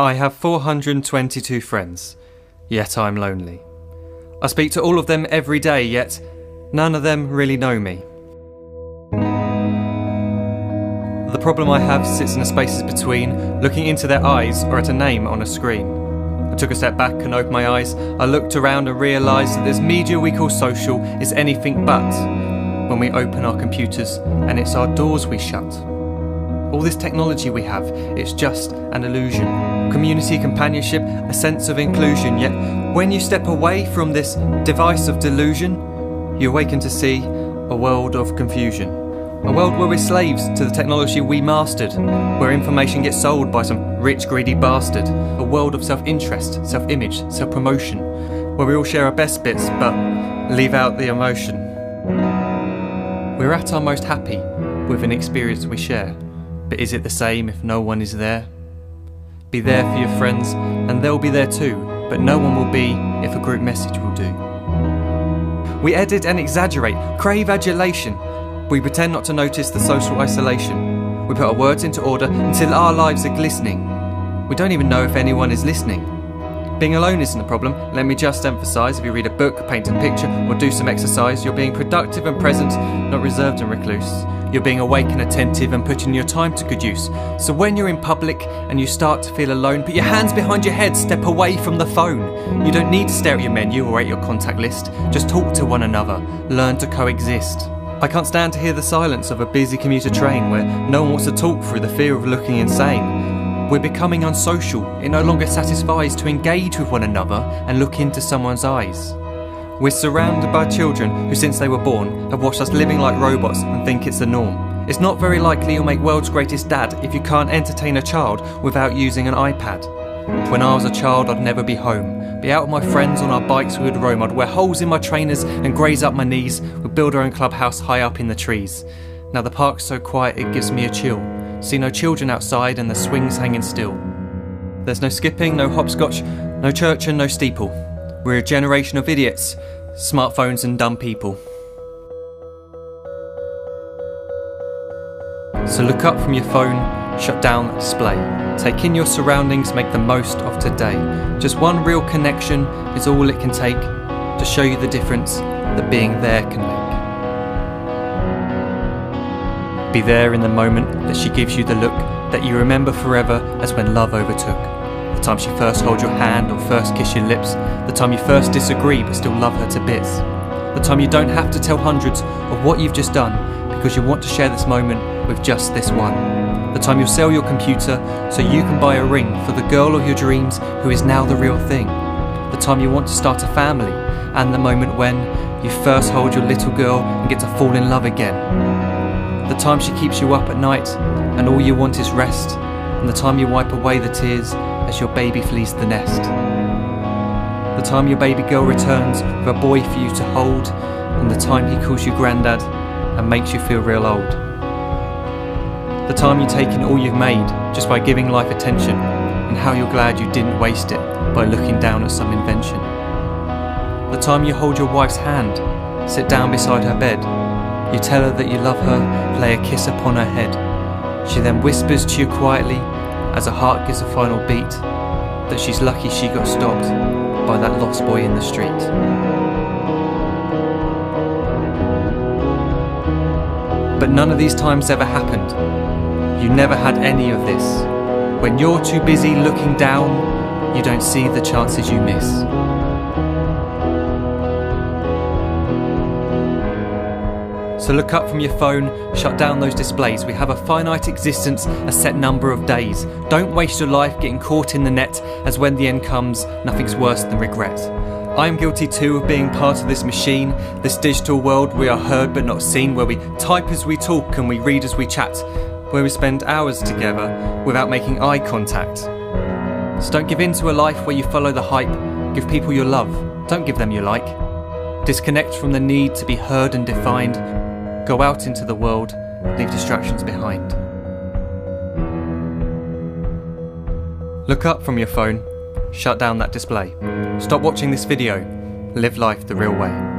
I have 422 friends, yet I'm lonely. I speak to all of them every day, yet none of them really know me. The problem I have sits in the spaces between looking into their eyes or at a name on a screen. I took a step back and opened my eyes. I looked around and realised that this media we call social is anything but when we open our computers and it's our doors we shut. All this technology we have, it's just an illusion. Community, companionship, a sense of inclusion. Yet when you step away from this device of delusion, you awaken to see a world of confusion. A world where we're slaves to the technology we mastered, where information gets sold by some rich, greedy bastard. A world of self-interest, self-image, self-promotion, where we all share our best bits but leave out the emotion. We're at our most happy with an experience we share. But is it the same if no one is there? Be there for your friends, and they'll be there too, but no one will be if a group message will do. We edit and exaggerate, crave adulation. We pretend not to notice the social isolation. We put our words into order until our lives are glistening. We don't even know if anyone is listening. Being alone isn't a problem. Let me just emphasise, if you read a book, paint a picture, or do some exercise, you're being productive and present, not reserved and recluse. You're being awake and attentive and putting your time to good use. So when you're in public and you start to feel alone, put your hands behind your head, step away from the phone. You don't need to stare at your menu or at your contact list. Just talk to one another. Learn to coexist. I can't stand to hear the silence of a busy commuter train where no one wants to talk through the fear of looking insane. We're becoming unsocial. It no longer satisfies to engage with one another and look into someone's eyes. We're surrounded by children who, since they were born, have watched us living like robots and think it's the norm. It's not very likely you'll make world's greatest dad if you can't entertain a child without using an iPad. When I was a child, I'd never be home. Be out with my friends on our bikes, we would roam. I'd wear holes in my trainers and graze up my knees. We'd build our own clubhouse high up in the trees. Now the park's so quiet it gives me a chill. See no children outside and the swings hanging still. There's no skipping, no hopscotch, no church and no steeple. We're a generation of idiots, smartphones and dumb people. So look up from your phone, shut down the display. Take in your surroundings, make the most of today. Just one real connection is all it can take to show you the difference that being there can make. Be there in the moment that she gives you the look that you remember forever as when love overtook. The time she first holds your hand or first kiss your lips. The time you first disagree but still love her to bits. The time you don't have to tell hundreds of what you've just done because you want to share this moment with just this one. The time you'll sell your computer so you can buy a ring for the girl of your dreams who is now the real thing. The time you want to start a family, and the moment when you first hold your little girl and get to fall in love again. The time she keeps you up at night and all you want is rest, and the time you wipe away the tears as your baby flees the nest. The time your baby girl returns with a boy for you to hold, and the time he calls you granddad and makes you feel real old. The time you take in all you've made just by giving life attention, and how you're glad you didn't waste it by looking down at some invention. The time you hold your wife's hand, sit down beside her bed, you tell her that you love her, lay a kiss upon her head. She then whispers to you quietly as her heart gives a final beat that she's lucky she got stopped by that lost boy in the street. But none of these times ever happened. You never had any of this. When you're too busy looking down, you don't see the chances you miss. So look up from your phone, shut down those displays. We have a finite existence, a set number of days. Don't waste your life getting caught in the net, as when the end comes, nothing's worse than regret. I am guilty too of being part of this machine, this digital world we are heard but not seen, where we type as we talk and we read as we chat, where we spend hours together without making eye contact. So don't give in to a life where you follow the hype. Give people your love, don't give them your like. Disconnect from the need to be heard and defined. Go out into the world, leave distractions behind. Look up from your phone, shut down that display. Stop watching this video, live life the real way.